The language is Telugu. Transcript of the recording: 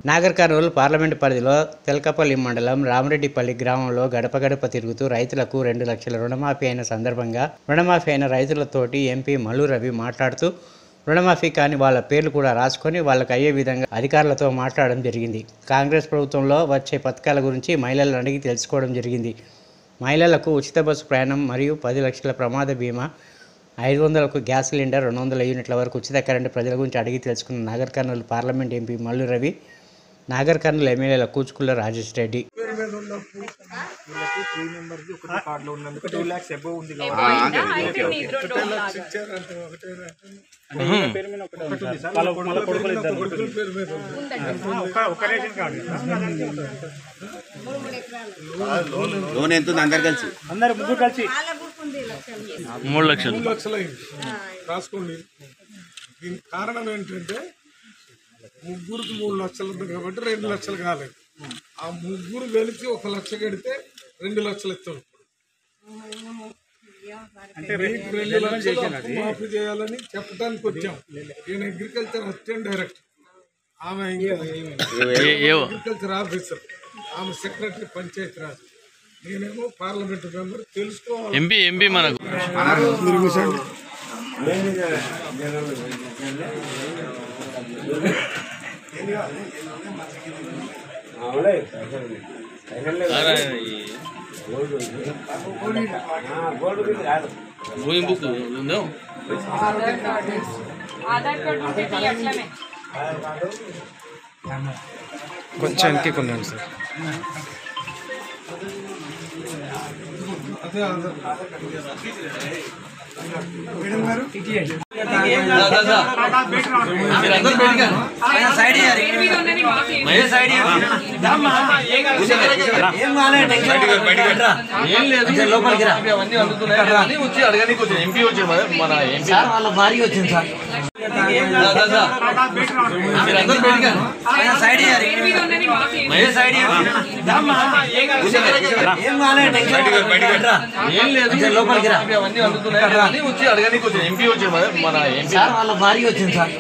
నాగర్ కర్నూలు పార్లమెంటు పరిధిలో తెల్కపల్లి మండలం రామరెడ్డిపల్లి గ్రామంలో గడప గడప తిరుగుతూ రైతులకు 2 లక్షల రుణమాఫీ అయిన సందర్భంగా రుణమాఫీ అయిన రైతులతోటి ఎంపీ మల్లు రవి మాట్లాడుతూ రుణమాఫీ కాని వాళ్ళ పేర్లు కూడా రాసుకొని వాళ్ళకి అయ్యే విధంగా అధికారులతో మాట్లాడడం జరిగింది. కాంగ్రెస్ ప్రభుత్వంలో వచ్చే పథకాల గురించి మహిళలను అడిగి తెలుసుకోవడం జరిగింది. మహిళలకు ఉచిత బస్సు ప్రయాణం మరియు 10 లక్షల ప్రమాద బీమా, 500కు గ్యాస్ సిలిండర్, 200 యూనిట్ల వరకు ఉచిత కరెంటు ప్రజల గురించి అడిగి తెలుసుకున్న నాగర్ కర్నూలు పార్లమెంట్ ఎంపీ మల్లు రవి, నాగర్ కర్నూలు ఎమ్మెల్యేల కూచుకుల్ల రాజేష్ రెడ్డి. లోన్ ఎంత అందరు ముగ్గురు కలిసి 3 లక్షలు రాసుకోండి. దీనికి కారణం ఏంటంటే ముగ్గురికి 3 లక్షలు ఉంది కాబట్టి 2 లక్షలు కాలేదు. ఆ ముగ్గురు కలిసి 1 లక్ష కడితే 2 లక్షలు ఇస్తాం. మీకు 2 లక్షలు మాఫీ చేయాలని చెప్పడానికి వచ్చాం. నేను అగ్రికల్చర్ అసిస్టెంట్ డైరెక్టర్, ఆమె అగ్రికల్చర్ ఆఫీసర్, ఆమె సెక్రటరీ పంచాయతీ రాజ్, నేనేమో పార్లమెంట్ మెంబర్. తెలుసుకోవాలి ఎంపీ మనకు కొంచెం వెనక్కి కొన్నాను సార్. లోపలికి వచ్చి అడగడానికి వచ్చి ఎంపీ వచ్చి మన ఎంపీ వాళ్ళ భార్య వచ్చింది సార్. లోపలికి అవన్నీ అందుతున్నాయి వచ్చి అడగడానికి వచ్చి ఎంపీ వచ్చి మన ఎంపీ వాళ్ళ భార్య వచ్చింది సార్.